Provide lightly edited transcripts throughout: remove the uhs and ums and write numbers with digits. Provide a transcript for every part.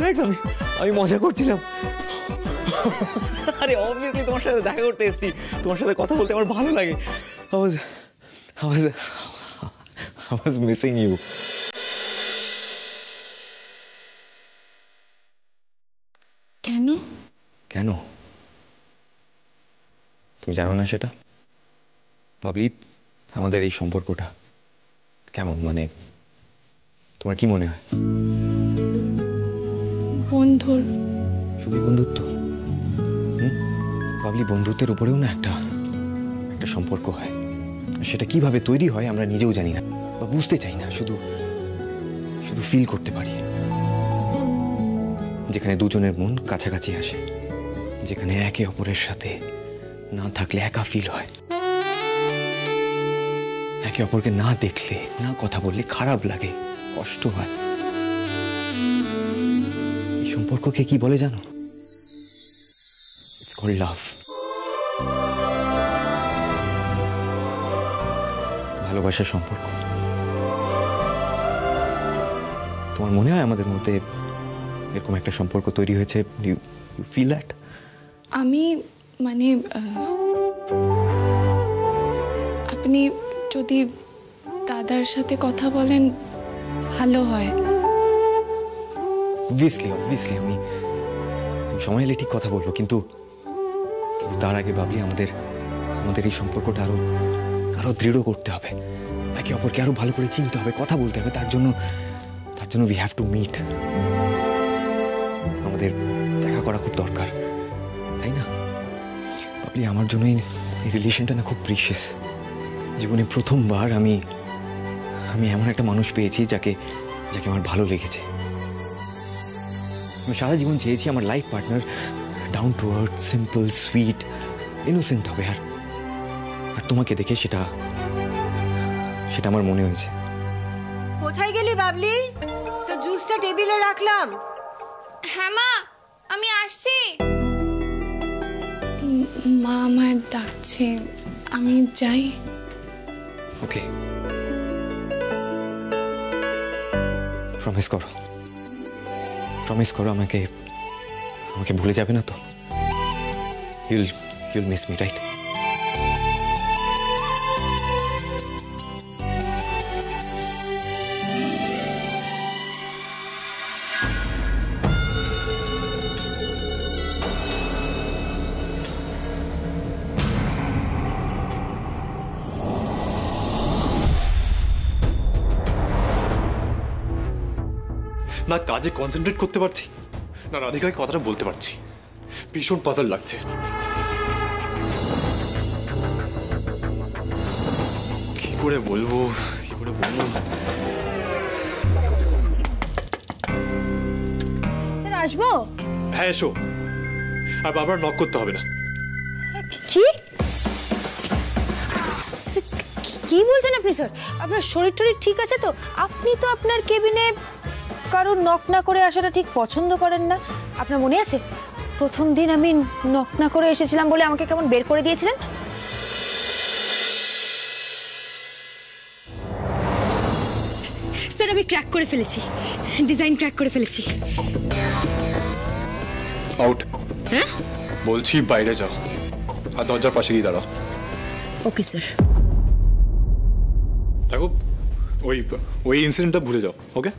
Relax, আমি মজা করছিলাম। আরে অবভিয়াসলি তোমার সাথে দেখা করতে এসেছি, তোমার সাথে কথা বলতে আমার ভালো লাগে। I was missing you. কেন? কেন তুমি জানো না সেটা? বাবলি, আমাদের এই সম্পর্কটা কেমন, মানে তোমার কি মনে হয়? বন্ধুর। শুধু বন্ধুত্ব? বাবলি, বন্ধুত্বের উপরেও না একটা সম্পর্ক হয়। সেটা কিভাবে তৈরি হয় আমরা নিজেও জানি না বা বুঝতে চাই না, শুধু ফিল করতে পারি। যেখানে দুজনের মন কাছাকাছি আসে, যেখানে একে অপরের সাথে না থাকলে একা ফিল হয়, একে অপরকে না দেখলে, না কথা বললে খারাপ লাগে, কষ্ট হয়। এই সম্পর্ককে কি বলে জানো? ইটস কল্ড লাভ। ভালোবাসার সম্পর্ক। তোমার মনে হয় আমাদের মধ্যে এরকম একটা সম্পর্ক তৈরি হয়েছে? You feel that? আমি মানে আপনি যদি দাদার সাথে কথা বলেন ভালো হয়। অবভিয়াসলি আমি সময় এলে ঠিক কথা বলবো, কিন্তু তার আগে ভাবলি আমাদের এই সম্পর্কটা আরো দৃঢ় করতে হবে। একে অপরকে আরো ভালো করে চিনতে হবে, কথা বলতে হবে। তার জন্য উই হ্যাভ টু মিট। আমাদের দেখা করা খুব দরকার, তাই না ভাবলি? আমার জন্য এই রিলেশনটা না খুব প্রিশিয়াস। জীবনে প্রথমবার আমি এমন একটা মানুষ পেয়েছি যাকে আমার ভালো লেগেছে। আমি সারা জীবন চেয়েছি আমার life partner down to earth, simple, sweet, innocent হবে। আর তোমাকে দেখে সেটা আমার মনে হয়েছে। কোথায় গেলি বাবলি? তো জুসটা টেবিলে রাখলাম। হ্যাঁ মা, আমি আসছি। মা আমার ডাকছে, আমি যাই। ওকে, প্রমিস করো আমাকে ভুলে যাবে না তো? You'll miss me, right? না কাজে কনসেন্ট্রেট করতে পারছি, না রাধিকাকে কথাটা বলতে পারছি। ভীষণ পাজল লাগছে। কি করে বলবো? স্যার আসবো? হ্যাঁ এসো, আর বারবার নক করতে হবে না। কি বলছেন আপনি স্যার? আপনার শরীর টরীর ঠিক আছে তো? আপনি তো আপনার কেবিনে কারো নক না করে আসাটা ঠিক পছন্দ করেন না। আপনার মনে আছে প্রথম দিন আমি নক না করে এসেছিলাম বলে আমাকে কেমন বের করে দিয়েছিলেন? স্যার আমি ক্র্যাক করে ফেলেছি, ডিজাইন ক্র্যাক করে ফেলেছি। আউট। হ্যাঁ বলছি বাইরে যাও, আর দরজার পাশে গিয়ে দাঁড়াও। Okay sir. দেখো ওই ইনসিডেন্টটা ভুলে যাও, ওকে?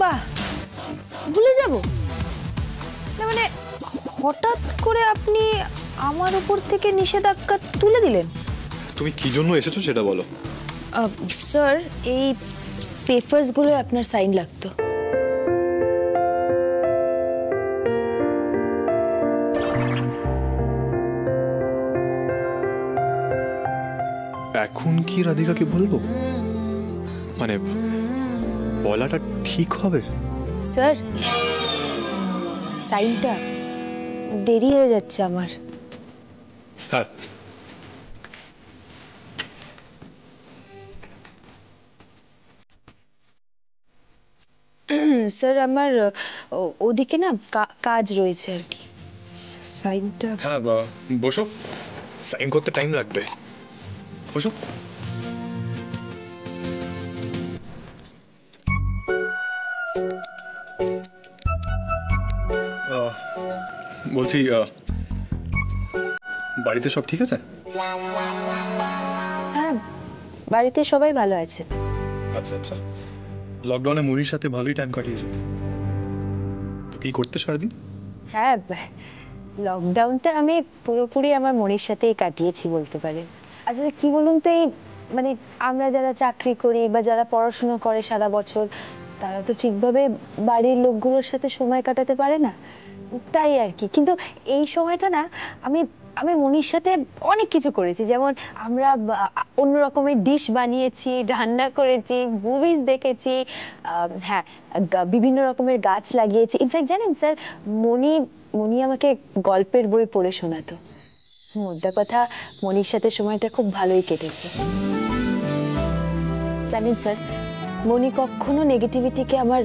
বাহ, ভুলে যাব না মানে হঠাৎ করে আপনি আমার উপর থেকে নিষেধাজ্ঞা তুলে দিলেন? তুমি কি জন্য এসেছো সেটা বলো। স্যার এই পেপারসগুলো আপনার সাইন লাগতো। এখন কি রাধিকাকে বলবো? মানে বলাটা ঠিক হবে? স্যার সাইনটা দেরি হয়ে যাচ্ছে আমার। হ্যাঁ স্যার আমার ওদিকে না কাজ রয়েছে আর কি। সাইনটা হ্যাঁ বসো, সাইন করতে টাইম লাগবে, বসো। বলছি বাড়িতে সব ঠিক আছে? হ্যাঁ, বাড়িতে সবাই ভালো আছে। আচ্ছা আচ্ছা, লকডাউনে মুনির সাথে ভালোই টাইম কাটিয়েছো। তো কি করতে সারাদিন? হ্যাঁ, লকডাউনটা আমি পুরোপুরি আমার মনির সাথেই কাটিয়েছি বলতে পারেন। আসলে কি বলুন তো, এই মানে আমরা যারা চাকরি করি বা যারা পড়াশোনা করে সারা বছর, তারা তো ঠিকভাবে বাড়ির লোকগুলোর সাথে সময় কাটাতে পারে না, তাই আর কি। কিন্তু এই সময়টা না আমি আমি মনির সাথে অনেক কিছু করেছি। যেমন আমরা অন্য রকমের ডিশ বানিয়েছি, রান্না করেছি, মুভিজ দেখেছি, হ্যাঁ, বিভিন্ন রকমের গাছ লাগিয়েছি। ইনফ্যাক্ট জানেন স্যার, মনি আমাকে গল্পের বই পড়ে শোনাতো। মোদ্দা কথা, মনির সাথে সময়টা খুব ভালোই কেটেছে। জানেন স্যার, মনি কখনো নেগেটিভিটিকে আমার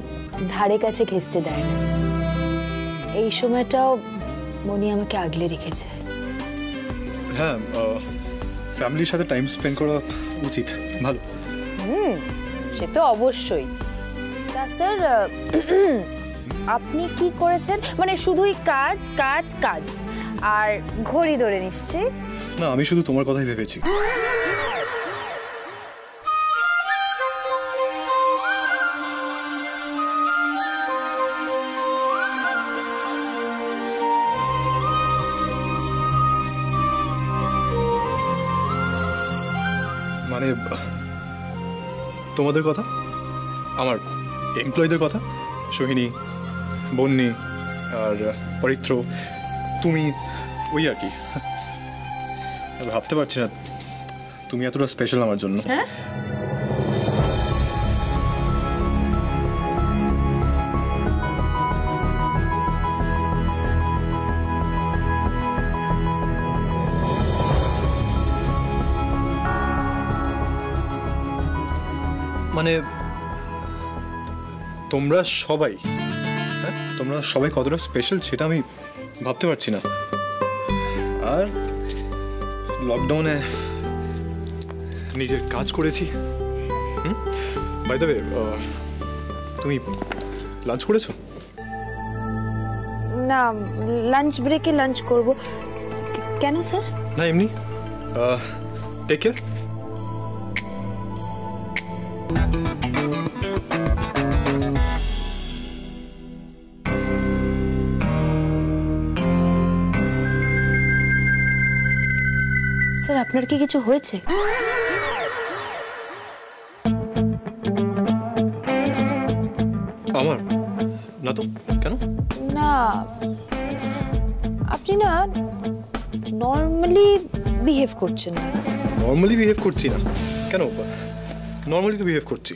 ধারে কাছে ঘেঁচতে দেয় না। এই সময়টাও মনি আমাকে আগলে রেখেছে। হ্যাঁ, ফ্যামিলির সাথে টাইম স্পেন্ড করা উচিত, ভালো। সে তো অবশ্যই। তা স্যার, আপনি কি করেছেন? মানে শুধুই কাজ কাজ কাজ আর ঘড়ি ধরে নিশ্চয়ই? না, আমি শুধু তোমার কথাই ভেবেছি। মানে তোমাদের কথা, আমার এমপ্লয়ীদের কথা, সোহিনী, বন্নি আর পরিত্র, তুমি, ওই আর কি। ভাবতে পারছি না তুমি এতটা স্পেশাল আমার জন্য। হ্যাঁ, মানে তোমরা সবাই, হ্যাঁ, তোমরা সবাই কতটা স্পেশাল সেটা আমি ভাবতে পারছি না। আর লকডাউনে নিজের কাজ করেছি। বাই দ্য ওয়ে, তুমি লাঞ্চ করেছো? না, লাঞ্চ ব্রেকে লাঞ্চ করব। কেন স্যার? না, এমনি। Take care. স্যার, আপনার কি কিছু হয়েছে? আমার না তো, কেন? না, আপনি না নর্মালি বিহেভ করছেন না। নর্মালি বিহেভ করছি না কেন? নর্মালি তো বিহেভ করছি।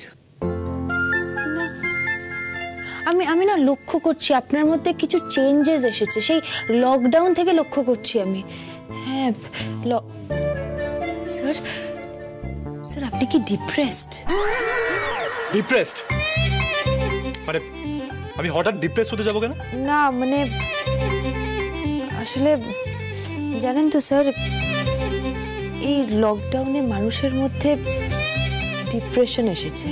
আমি না লক্ষ্য করছি আপনার মধ্যে কিছু চেঞ্জেস এসেছে, সেই লকডাউন থেকে লক্ষ্য করছি আমি। হ্যাঁ, স্যার, স্যার আপনি কি ডিপ্রেসড? ডিপ্রেসড? মানে আমি হঠাৎ ডিপ্রেস হতে যাবো কেন? না মানে আসলে জানেন তো স্যার, এই লকডাউনে মানুষের মধ্যে ডিপ্রেশন এসেছে।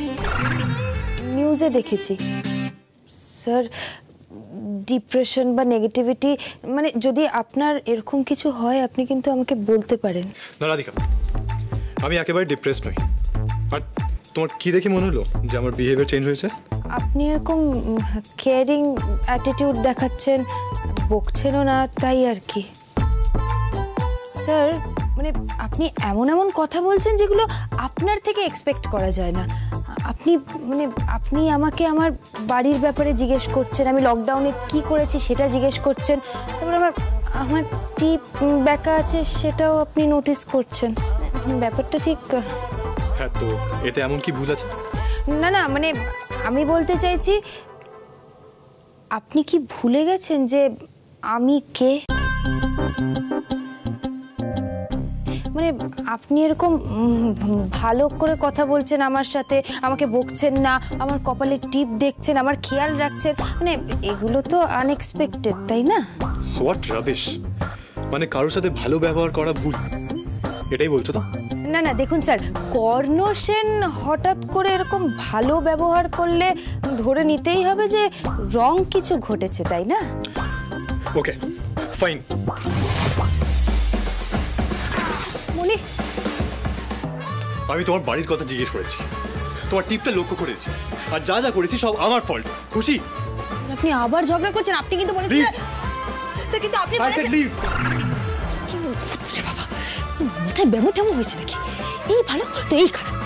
নিউজে দেখেছি স্যার। ডিপ্রেশন বা নেগেটিভিটি, মানে যদি আপনার এরকম কিছু হয় আপনি কিন্তু আমাকে বলতে পারেন। না রাধিকা, আমি একেবারে ডিপ্রেস নই। আর তোমার কি দেখে মনে হলো যে আমার বিহেভিয়ার চেঞ্জ হয়েছে? আপনি এরকম কেয়ারিং অ্যাটিটিউড দেখাচ্ছেন, বকছেনও না, তাই আর কি। স্যার মানে আপনি এমন এমন কথা বলছেন যেগুলো আপনার থেকে এক্সপেক্ট করা যায় না। আপনি আমাকে আমার বাড়ির ব্যাপারে জিজ্ঞেস করছেন, আমি লকডাউনে কি করেছি সেটা জিজ্ঞেস করছেন, তারপর আমার টিপ ব্যাকা আছে সেটাও আপনি নোটিস করছেন। ব্যাপারটা ঠিক। হ্যাঁ, তো এতে এমন কি ভুল আছে? না না, মানে আমি বলতে চাইছি, আপনি কি ভুলে গেছেন যে আমি কে? মানে আপনি এরকম ভালো করে কথা বলছেন আমার সাথে, আমাকে বকছেন না, আমার কপালে টিপ দেখছেন, আমার খেয়াল রাখছেন, মানে এগুলো তো আনএক্সপেক্টেড, তাই না? What rubbish! মানে কারোর সাথে ভালো ব্যবহার করা ভুল, এটাই বলছো তো? না না দেখুন স্যার, কর্ণ সেন হঠাৎ করে এরকম ভালো ব্যবহার করলে ধরে নিতেই হবে যে রং কিছু ঘটেছে, তাই না? Okay fine. মনি, আমি তোমার বাড়ির কথা জিজ্ঞেস করেছি, তোমার টিপটা লক্ষ্য করেছি, আর যা যা করেছি সব আমার ফল্ট। খুশি? আপনি আবার ঝগড়া করছেন। আপনি কিন্তু বলেছিলেন স্যার, কিন্তু আপনি বলেছেন লিভ। কি বলছিস বাবা, মাথায় ব্যামো ট্যামো হয়েছে নাকি? এই ভালো তো এই খারাপ,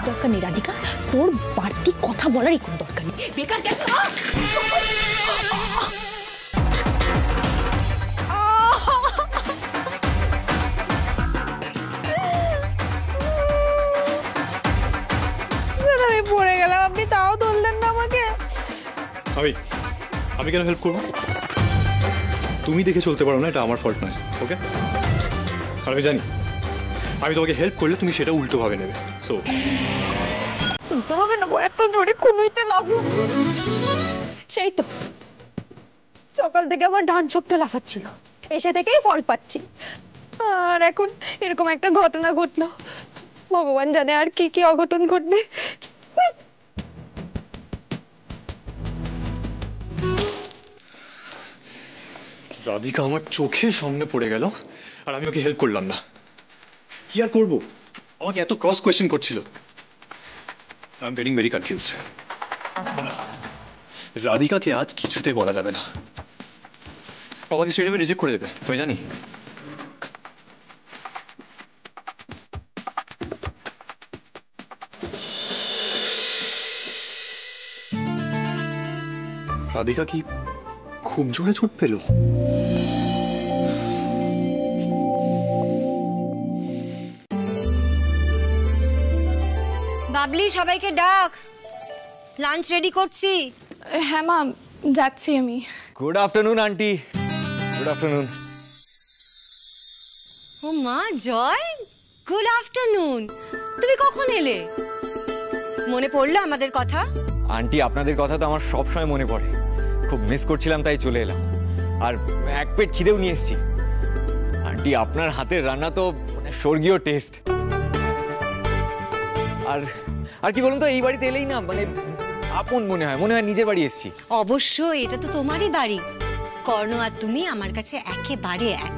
দরকার নেই রাধিকা, তোর বাড়তি কথা বলারই কোনো দরকার নেই। বেকার কেন? আমি পড়ে গেলাম, আপনি তাও ধরলেন না আমাকে। আমি কেন হেল্প করবো? তুমি দেখে চলতে পারো না, এটা আমার ফল্ট নয়। ওকে, আর আমি জানি আমি তোমাকে হেল্প করলে তুমি সেটা উল্টো ভাবে নেবে। সো তোমাকে না এত জোরে কুনুইতে লাগলো, সেই তো সকাল থেকে আমার ডান চোখটা লাফাচ্ছিল, এসে থেকেই ফল পাচ্ছি, আর এখন এরকম একটা ঘটনা ঘটলো। ভগবান জানে আর কি কি অঘটন ঘটবে। রাধিকা আমার চোখের সামনে পড়ে গেল আর আমি ওকে হেল্প করলাম না। কি আর করবো? আমাকে এত ক্রস কোয়েশ্চেন করছিল। I am getting very confused. রাধিকাকে আজ কিছুতে বলা যাবে না, আমাকে স্টেডিয়ামে রিজেক্ট করে দেবে, তুমি জানি। রাধিকা কি খুব জোরে চোট পেল? বাবলি, সবাইকে ডাক, লাঞ্চ রেডি করছি। হ্যাঁ মা, যাচ্ছি আমি। Good afternoon aunty, good afternoon. ও মা জয়, গুড আফটারনুন। তুমি কখন এলে? মনে পড়লো আমাদের কথা? আন্টি আপনাদের কথা তো আমার সবসময় মনে পড়ে, খুব মিস করছিলাম তাই চলে এলাম, আর এক পেট খিদেও নিয়ে এসেছি। আন্টি আপনার হাতের রান্না তো মানে স্বর্গীয় টেস্ট। আর কি বলুন তো, এই বাড়িতে এলেই না মানে আপন মনে হয় নিজের বাড়ি এসেছি। অবশ্যই, এটা তো তোমারই বাড়ি। কর্ণ আর তুমি আমার কাছে একেবারে এক।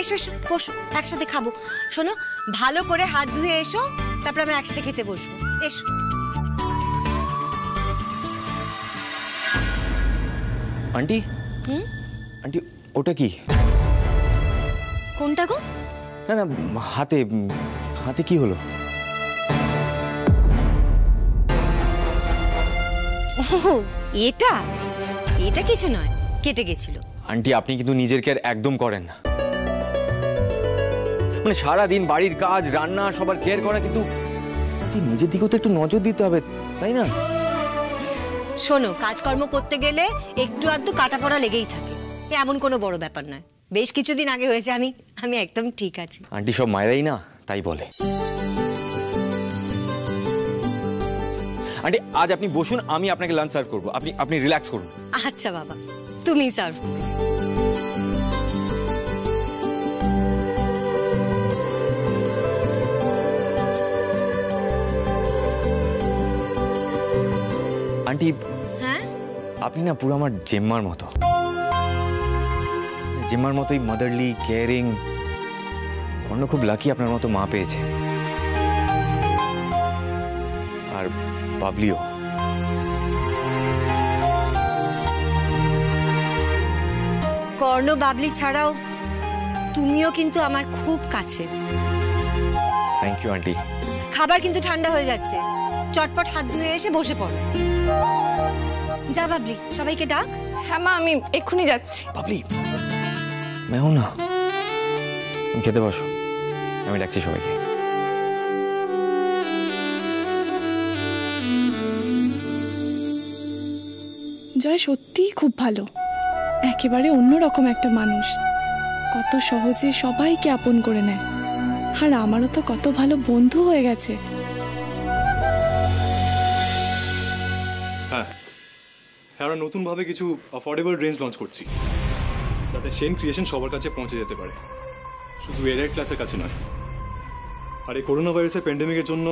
এসো এসো, বসো, একসাথে খাবো। শোনো, ভালো করে হাত ধুয়ে এসো, তারপর আমরা একসাথে খেতে বসবো। এসো। আন্টি, আন্টি ওটা কি? কোনটা গো? না না, হাতে হাতে কি হলো? এটা এটা কিছু নয়, কেটে গেছিল। আন্টি আপনি কিন্তু নিজের কেয়ার একদম করেন না, মানে সারাদিন বাড়ির কাজ, রান্না, সবার কেয়ার করা, কিন্তু আন্টি নিজের দিকেও তো একটু নজর দিতে হবে, তাই না? শোনো, কাজকর্ম করতে গেলে একটু আধটু কাটা পড়া লেগেই থাকে, এমন কোনো বড় ব্যাপার নয়। বেশ কিছুদিন আগে হয়েছে, আমি একদম ঠিক আছি। আন্টি সব মায়েরাই না তাই বলে। আন্টি আজ আপনি বসুন, আমি আপনাকে লাঞ্চ সার্ভ করবো, আপনি রিল্যাক্স করুন। আচ্ছা বাবা, তুমি সার্ভ। আন্টি হ্যাঁ, আপনি না পুরো আমার জেম্মার মতো, জেম্মার মতোই মাদারলি, কেয়ারিং। কর্ণ খুব লাকি আপনার মতো মা পেয়েছে, আর বাবলিও। কর্ণ বাবলি ছাড়াও তুমিও কিন্তু আমার খুব কাছের। Thank you aunty. খাবার কিন্তু ঠান্ডা হয়ে যাচ্ছে, চটপট হাত ধুয়ে এসে বসে পড়ো। যা বাবলি, সবাইকে ডাক। হ্যাঁ মা, আমি এক্ষুনি যাচ্ছি। বাবলি মেও না, তুমি খেতে বসো, আমি ডাকছি সবাইকে। জয় সত্যিই খুব ভালো, একেবারে অন্যরকম একটা মানুষ, কত সহজে সবাইকে আপন করে নেয়। আর আমারও তো কত ভালো বন্ধু হয়ে গেছে। হ্যাঁ, আমরা নতুনভাবে কিছু অ্যাফোর্ডেবল রেঞ্জ লঞ্চ করছি, যাতে সেন ক্রিয়েশন সবার কাছে পৌঁছে যেতে পারে, শুধু এলিট ক্লাসের কাছে নয়। আর এই করোনা ভাইরাসের প্যান্ডেমিকের জন্য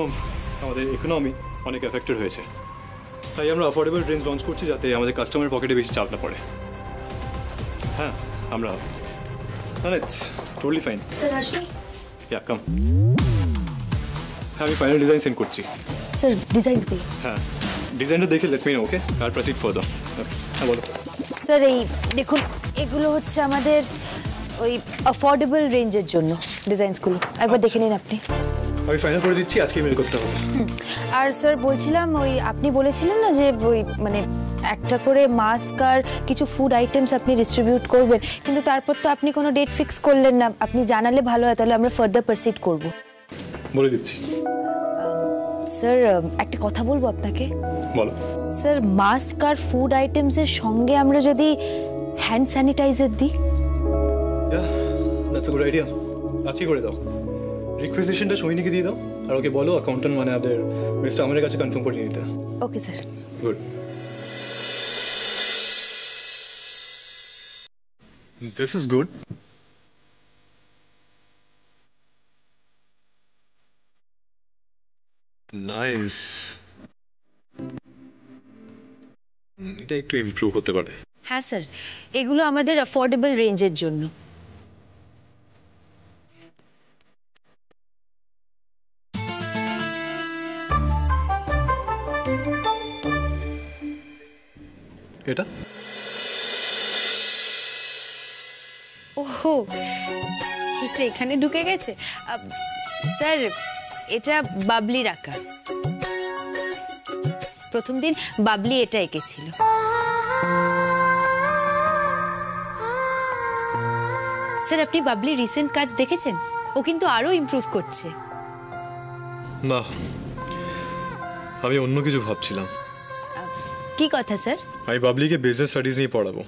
আমাদের ইকোনমি অনেক এফেক্টেড হয়েছে, তাই আমরা অ্যাফোর্ডেবল রেঞ্জ লঞ্চ করছি যাতে আমাদের কাস্টমার পকেটে বেশি চাপ না পড়ে। হ্যাঁ আমরা ইটস টোটালি ফাইন। স্যার আসুন। ইয়া কাম। হ্যাঁ আমি ফাইনাল ডিজাইন সেন্ড করছি। স্যার ডিজাইনসগুলো। হ্যাঁ ডিজাইনটা দেখে লেট মি নো, ওকে? আর প্রসিড ফার্দার। হ্যাঁ বলো। স্যার এই দেখুন, এগুলো হচ্ছে আমাদের ওই অ্যাফোর্ডেবল রেঞ্জের জন্য ডিজাইনসগুলো, একবার দেখে নিন আপনি। আমি ফাইনাল করে দিচ্ছি, আজকে মেল করতে হবে। আর স্যার বলছিলাম, ওই আপনি বলেছিলেন না যে ওই মানে একটা করে মাস্ক আর কিছু ফুড আইটেমস আপনি ডিস্ট্রিবিউট করবেন, কিন্তু তারপর তো আপনি কোনো ডেট ফিক্স করলেন না। আপনি জানালে ভালো হয়, তাহলে আমরা ফার্দার প্রসিড করব। বলে দিচ্ছি। স্যার একটা কথা বলবো আপনাকে। বলো। স্যার মাস্ক আর ফুড আইটেমসের সঙ্গে আমরা যদি হ্যান্ড স্যানিটাইজার দিই। Yeah that's a good idea. আজকে করে দাও। রিকোয়েজিশনটা সৈনিকে দিয়ে দাও, আর ওকে বলো অ্যাকাউন্টেন্ট মানে আমাদের মিস্টার আমাদের কাছে কনফার্ম করে নিতে। Okay sir. Good. This is good. Nice. এটা একটু ইমপ্রুভ হতে পারে। হ্যাঁ স্যার, এগুলো আমাদের অ্যাফোর্ডেবল রেঞ্জের জন্য। এটা ওহো, এটা এখানে ঢুকে গেছে। স্যার এটা বাবলির আঁকা। প্রথম দিন বাবলি এটা এঁকেছিল। স্যার আপনি বাবলির রিসেন্ট কাজ দেখেছেন? ও কিন্তু আরো ইমপ্রুভ করছে। না, আমি অন্য কিছু ভাবছিলাম। কি কথা স্যার? আমি বাবলিকে বিজনেস স্টাডিজ নিয়ে পড়াবো।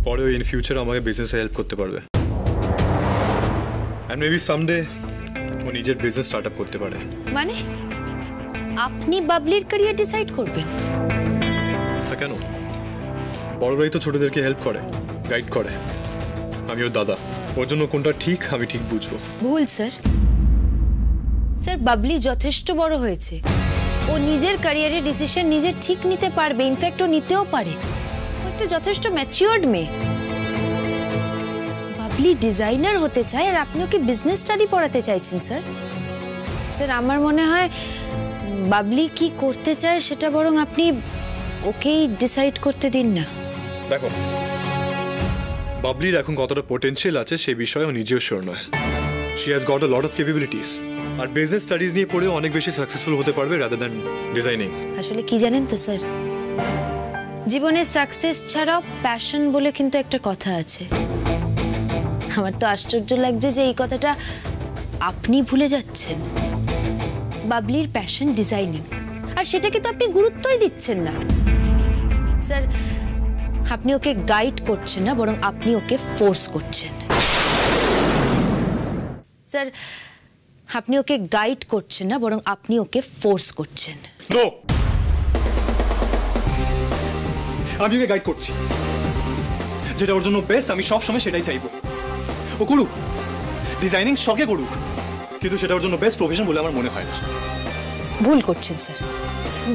পরে ইন ফিউচার আমাকে বিজনেসে হেল্প করতে পারবে। অ্যান্ড মেবি সামডে ও নিজের বিজনেস স্টার্ট আপ করতে পারে। মানে আপনি বাবলির ক্যারিয়ার ডিসাইড করবেন? তা কেন? বড়রাই তো ছোটদেরকে হেল্প করে, গাইড করে। আমি ওর দাদা, ওর জন্য কোনটা ঠিক আমি ঠিক বুঝবো। ভুল স্যার। স্যার বাবলি যথেষ্ট বড় হয়েছে, ও নিজের ক্যারিয়ারের ডিসিশন নিজে ঠিক নিতে পারবে, ইনফ্যাক্ট ও নিতেও পারে। ও একটা যথেষ্ট ম্যাচিওরড মেয়ে। বাবলি ডিজাইনার হতে চায় আর আপনি ওকে বিজনেস স্টাডি পড়াতে চাইছেন স্যার? স্যার আমার মনে হয় বাবলি কি করতে চায় সেটা বরং আপনি ওকেই ডিসাইড করতে দিন না। দেখো, বাবলির এখন কতটা পোটেনশিয়াল আছে সে বিষয়ে ও নিজেও শিওর নয়। She has got a lot of capabilities, আর বিজনেস স্টাডিজ নিয়ে পড়েও অনেক বেশি সাকসেসফুল হতে পারবে রাদার দ্যান ডিজাইনিং। আসলে কি জানেন তো স্যার, জীবনে সাকসেস ছাড়াও প্যাশন বলে কিন্তু একটা কথা আছে। আমার তো আশ্চর্য লাগছে যে এই কথাটা আপনি ভুলে যাচ্ছেন। বাবলির প্যাশন ডিজাইনিং, আর সেটাকে তো আপনি গুরুত্বই দিচ্ছেন না। স্যার আপনি ওকে গাইড করছেন না, বরং আপনি ওকে ফোর্স করছেন। স্যার আপনি ওকে গাইড করছেন না, বরং আপনি ওকে ফোর্স করছেন। নো, আমি ওকে গাইড করছি। যেটা ওর জন্য বেস্ট আমি সব সময় সেটাই চাইবো। ও করুক, ডিজাইনিং শখে করুক, কিন্তু সেটা ওর জন্য বেস্ট প্রফেশন বলে আমার মনে হয় না। ভুল করছেন স্যার।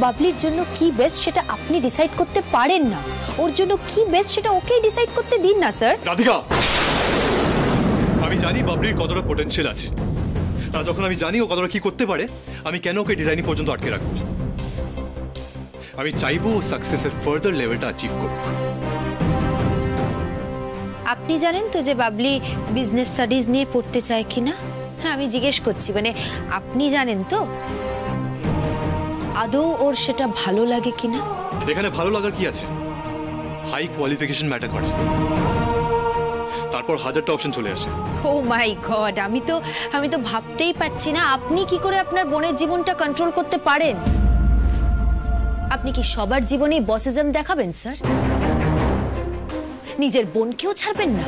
বাবলির জন্য কি বেস্ট সেটা আপনি ডিসাইড করতে পারেন না, ওর জন্য কি বেস্ট সেটা ওকেই ডিসাইড করতে দিন না স্যার। রাধিকা, আমি জানি বাবলির কতটা পোটেনশিয়াল আছে, আর যখন আমি জানি ও কতটা কি করতে পারে, আমি কেন ওকে ডিজাইনিং পর্যন্ত আটকে রাখবো? আমি চাইবো ও সাকসেসের ফার্দার লেভেলটা অ্যাচিভ করুক। আপনি জানেন তো যে বাবলি বিজনেস স্টাডিজ নিয়ে পড়তে চায় কিনা? হ্যাঁ আমি জিজ্ঞেস করছি, মানে আপনি জানেন তো আদৌ ওর সেটা ভালো লাগে কিনা? এখানে ভালো লাগার কি আছে? হাই কোয়ালিফিকেশন ম্যাটার করে, তারপর হাজারটা অপশন চলে আসে। ও মাই গড, আমি তো ভাবতেই পাচ্ছি না আপনি কি করে আপনার বোনের জীবনটা কন্ট্রোল করতে পারেন। আপনি কি সবার জীবনেই বসিজম দেখাবেন স্যার? নিজের বোনকেও ছাড়বেন না?